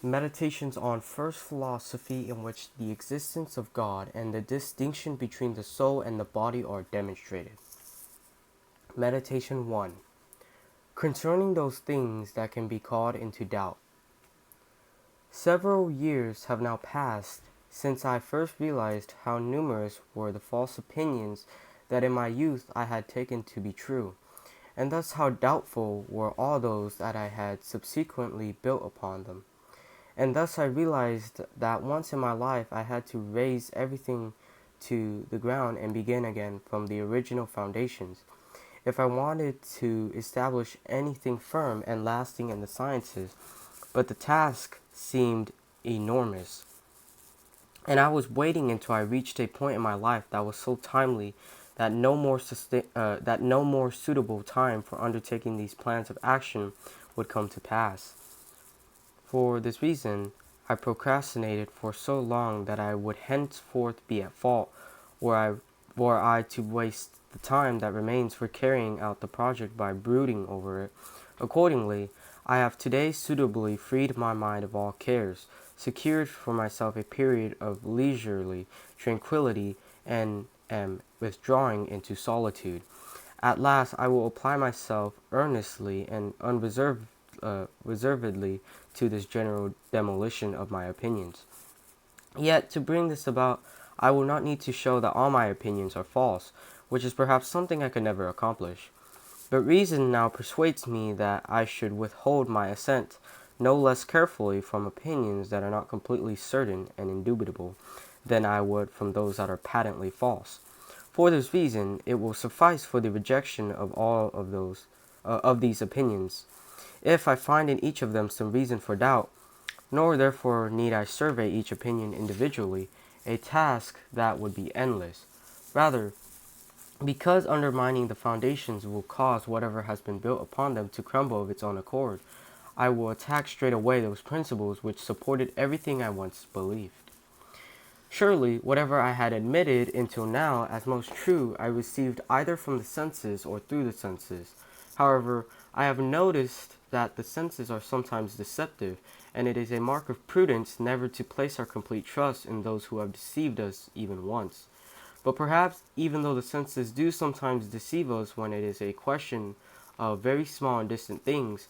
Meditations on First Philosophy, in which the existence of God and the distinction between the soul and the body are demonstrated. Meditation 1. Concerning those things that can be called into doubt. Several years have now passed since I first realized how numerous were the false opinions that in my youth I had taken to be true, and thus how doubtful were all those that I had subsequently built upon them. And thus I realized that once in my life I had to raze everything to the ground and begin again from the original foundations, if I wanted to establish anything firm and lasting in the sciences. But the task seemed enormous, and I was waiting until I reached a point in my life that was so timely that no more suitable time for undertaking these plans of action would come to pass. For this reason, I procrastinated for so long that I would henceforth be at fault were I to waste the time that remains for carrying out the project by brooding over it. Accordingly, I have today suitably freed my mind of all cares, secured for myself a period of leisurely tranquillity, and am withdrawing into solitude. At last I will apply myself earnestly and unreservedly to this general demolition of my opinions. Yet, to bring this about, I will not need to show that all my opinions are false, which is perhaps something I could never accomplish. But reason now persuades me that I should withhold my assent no less carefully from opinions that are not completely certain and indubitable than I would from those that are patently false. For this reason, it will suffice for the rejection of all of these opinions, if I find in each of them some reason for doubt, nor therefore need I survey each opinion individually, a task that would be endless. Rather, because undermining the foundations will cause whatever has been built upon them to crumble of its own accord, I will attack straight away those principles which supported everything I once believed. Surely, whatever I had admitted until now as most true, I received either from the senses or through the senses. However, I have noticed that the senses are sometimes deceptive, and it is a mark of prudence never to place our complete trust in those who have deceived us even once. But perhaps, even though the senses do sometimes deceive us when it is a question of very small and distant things,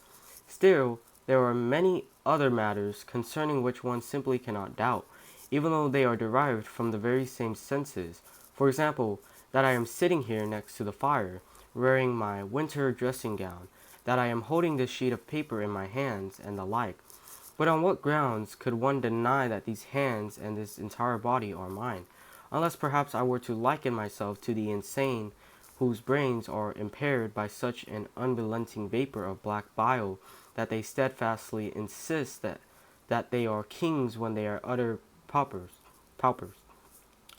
still, there are many other matters concerning which one simply cannot doubt, even though they are derived from the very same senses. For example, that I am sitting here next to the fire, wearing my winter dressing gown, that I am holding this sheet of paper in my hands, and the like. But on what grounds could one deny that these hands and this entire body are mine? Unless perhaps I were to liken myself to the insane whose brains are impaired by such an unrelenting vapor of black bile that they steadfastly insist that they are kings when they are utter paupers,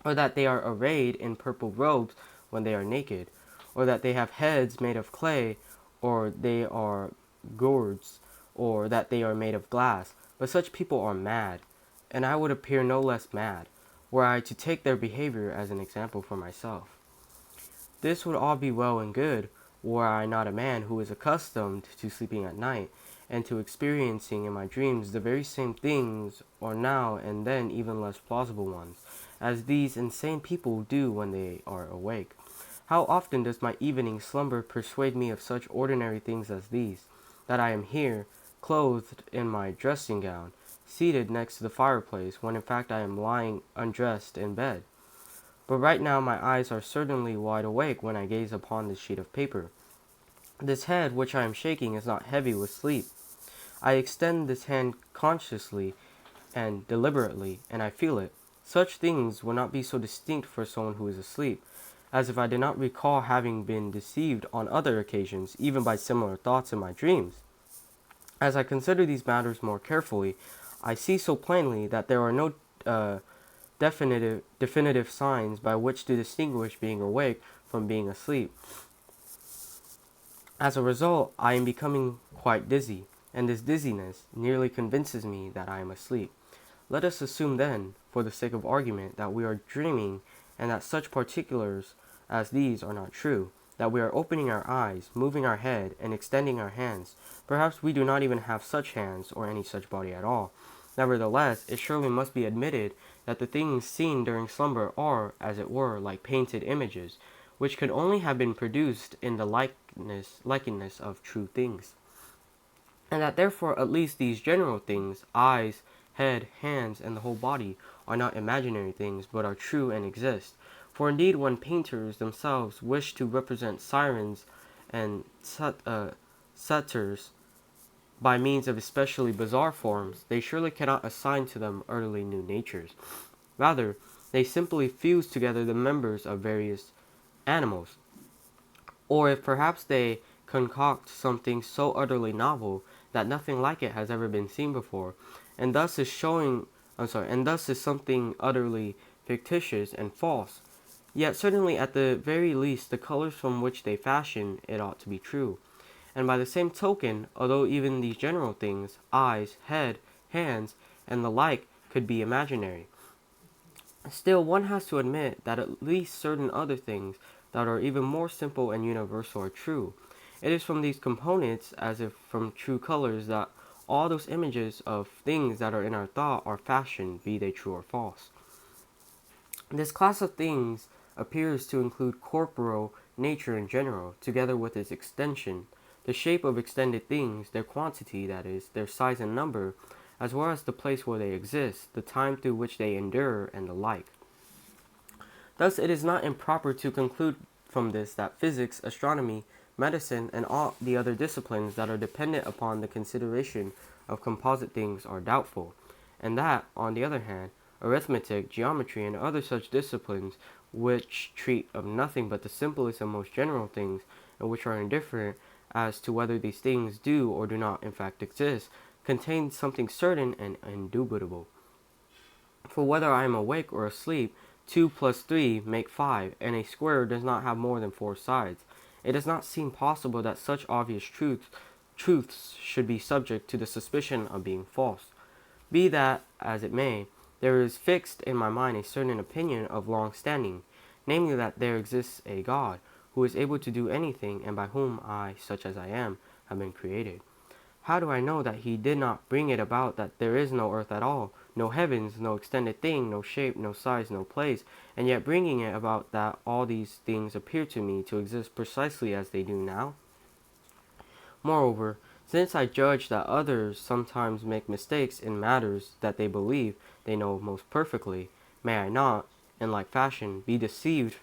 or that they are arrayed in purple robes when they are naked, or that they have heads made of clay, or they are gourds, or that they are made of glass. But such people are mad, and I would appear no less mad, were I to take their behavior as an example for myself. This would all be well and good, were I not a man who is accustomed to sleeping at night, and to experiencing in my dreams the very same things, or now and then even less plausible ones, as these insane people do when they are awake. How often does my evening slumber persuade me of such ordinary things as these, that I am here, clothed in my dressing gown, seated next to the fireplace, when in fact I am lying undressed in bed. But right now my eyes are certainly wide awake when I gaze upon this sheet of paper. This head which I am shaking is not heavy with sleep. I extend this hand consciously and deliberately, and I feel it. Such things would not be so distinct for someone who is asleep, as if I did not recall having been deceived on other occasions, even by similar thoughts in my dreams. As I consider these matters more carefully, I see so plainly that there are no definitive signs by which to distinguish being awake from being asleep. As a result, I am becoming quite dizzy, and this dizziness nearly convinces me that I am asleep. Let us assume then, for the sake of argument, that we are dreaming, and that such particulars as these are not true, that we are opening our eyes, moving our head, and extending our hands. Perhaps we do not even have such hands or any such body at all, Nevertheless, it surely must be admitted that the things seen during slumber are, as it were, like painted images, which could only have been produced in the likeness of true things, and that therefore at least these general things, eyes, head, hands, and the whole body, are not imaginary things, but are true and exist. For indeed, when painters themselves wish to represent sirens and satyrs by means of especially bizarre forms, they surely cannot assign to them utterly new natures. Rather, they simply fuse together the members of various animals. Or if perhaps they concoct something so utterly novel that nothing like it has ever been seen before, and thus is something utterly fictitious and false. Yet certainly at the very least the colors from which they fashion it ought to be true. And by the same token, although even these general things, eyes, head, hands, and the like, could be imaginary, still one has to admit that at least certain other things that are even more simple and universal are true. It is from these components, as if from true colors, that all those images of things that are in our thought are fashioned, be they true or false. This class of things appears to include corporeal nature in general, together with its extension, the shape of extended things, their quantity, that is, their size and number, as well as the place where they exist, the time through which they endure, and the like. Thus it is not improper to conclude from this that physics, astronomy, medicine, and all the other disciplines that are dependent upon the consideration of composite things are doubtful, and that, on the other hand, arithmetic, geometry, and other such disciplines which treat of nothing but the simplest and most general things, and which are indifferent as to whether these things do or do not in fact exist, contain something certain and indubitable. For whether I am awake or asleep, 2 plus 3 make 5, and a square does not have more than 4 sides. It does not seem possible that such obvious truths should be subject to the suspicion of being false. Be that as it may, there is fixed in my mind a certain opinion of long standing, namely that there exists a God, who is able to do anything, and by whom I, such as I am, have been created. How do I know that he did not bring it about that there is no earth at all, no heavens, no extended thing, no shape, no size, no place, and yet bringing it about that all these things appear to me to exist precisely as they do now? Moreover, since I judge that others sometimes make mistakes in matters that they believe they know most perfectly, may I not, in like fashion, be deceived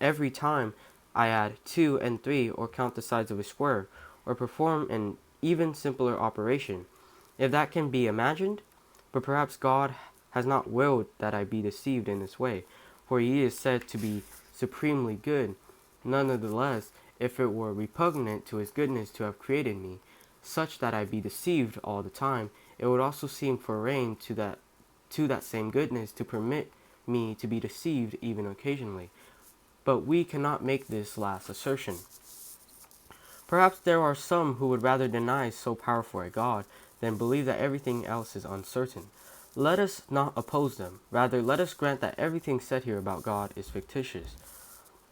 every time I add 2 and 3 or count the sides of a square, or perform an even simpler operation, if that can be imagined? But perhaps God has not willed that I be deceived in this way, for he is said to be supremely good. Nonetheless, if it were repugnant to his goodness to have created me, such that I be deceived all the time, it would also seem foreign to that same goodness to permit me to be deceived even occasionally. But we cannot make this last assertion. Perhaps there are some who would rather deny so powerful a God than believe that everything else is uncertain. Let us not oppose them. Rather, let us grant that everything said here about God is fictitious.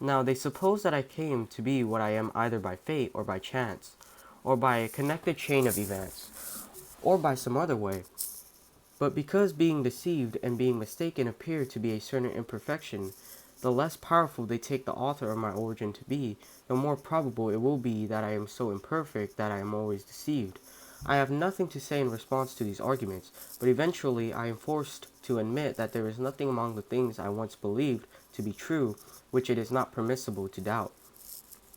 Now, they suppose that I came to be what I am either by fate or by chance, or by a connected chain of events, or by some other way. But because being deceived and being mistaken appear to be a certain imperfection, the less powerful they take the author of my origin to be, the more probable it will be that I am so imperfect that I am always deceived. I have nothing to say in response to these arguments, but eventually I am forced to admit that there is nothing among the things I once believed to be true which it is not permissible to doubt,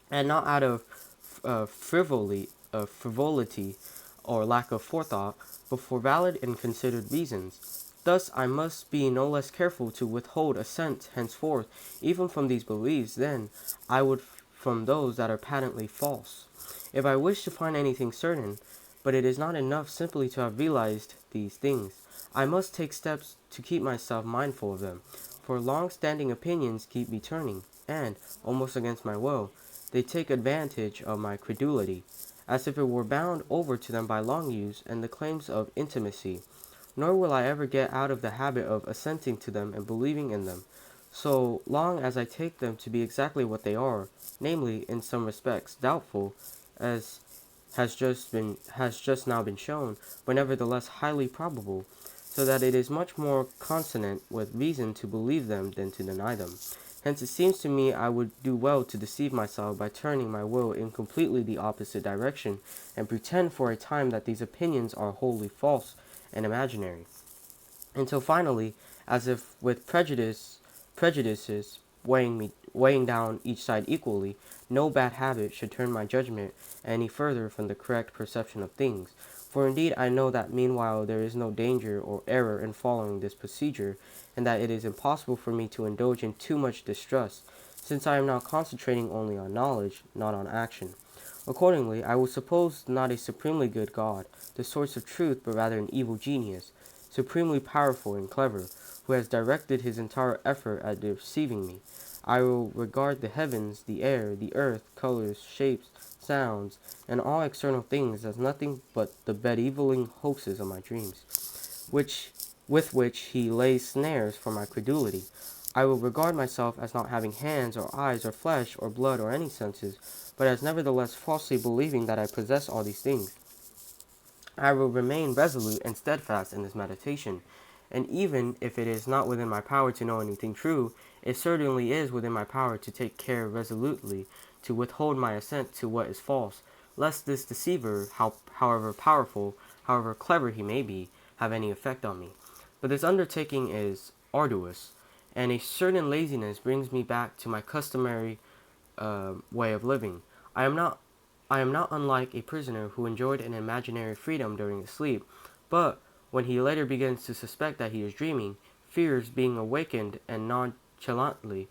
and not out of frivolity or lack of forethought, but for valid and considered reasons. Thus I must be no less careful to withhold assent henceforth, even from these beliefs, than I would from those that are patently false, if I wish to find anything certain. But it is not enough simply to have realized these things. I must take steps to keep myself mindful of them, for long-standing opinions keep me turning, and, almost against my will, they take advantage of my credulity, as if it were bound over to them by long use and the claims of intimacy. Nor will I ever get out of the habit of assenting to them and believing in them, so long as I take them to be exactly what they are, namely, in some respects, doubtful, as has just now been shown, but nevertheless highly probable, so that it is much more consonant with reason to believe them than to deny them. Hence it seems to me I would do well to deceive myself by turning my will in completely the opposite direction, and pretend for a time that these opinions are wholly false and imaginary, until finally, as if with prejudices weighing down each side equally, no bad habit should turn my judgment any further from the correct perception of things. For indeed I know that meanwhile there is no danger or error in following this procedure, and that it is impossible for me to indulge in too much distrust, since I am now concentrating only on knowledge, not on action. Accordingly, I will suppose not a supremely good God, the source of truth, but rather an evil genius, supremely powerful and clever, who has directed his entire effort at deceiving me. I will regard the heavens, the air, the earth, colors, shapes, sounds, and all external things as nothing but the bedeviling hoaxes of my dreams, which with which he lays snares for my credulity. I will regard myself as not having hands or eyes or flesh or blood or any senses, but as nevertheless falsely believing that I possess all these things. I will remain resolute and steadfast in this meditation, and even if it is not within my power to know anything true, it certainly is within my power to take care resolutely to withhold my assent to what is false, lest this deceiver, however powerful, however clever he may be, have any effect on me. But this undertaking is arduous, and a certain laziness brings me back to my customary way of living. I am not I am not unlike a prisoner who enjoyed an imaginary freedom during his sleep, but when he later begins to suspect that he is dreaming, fears being awakened and nonchalantly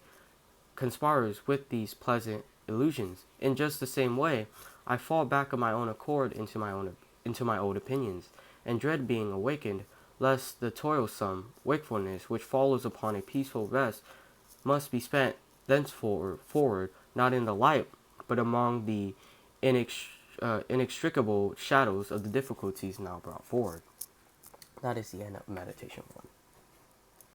conspires with these pleasant illusions. In just the same way, I fall back of my own accord into my old opinions, and dread being awakened, lest the toilsome wakefulness which follows upon a peaceful rest must be spent thenceforward not in the light, but among the inextricable shadows of the difficulties now brought forward. That is the end of meditation 1.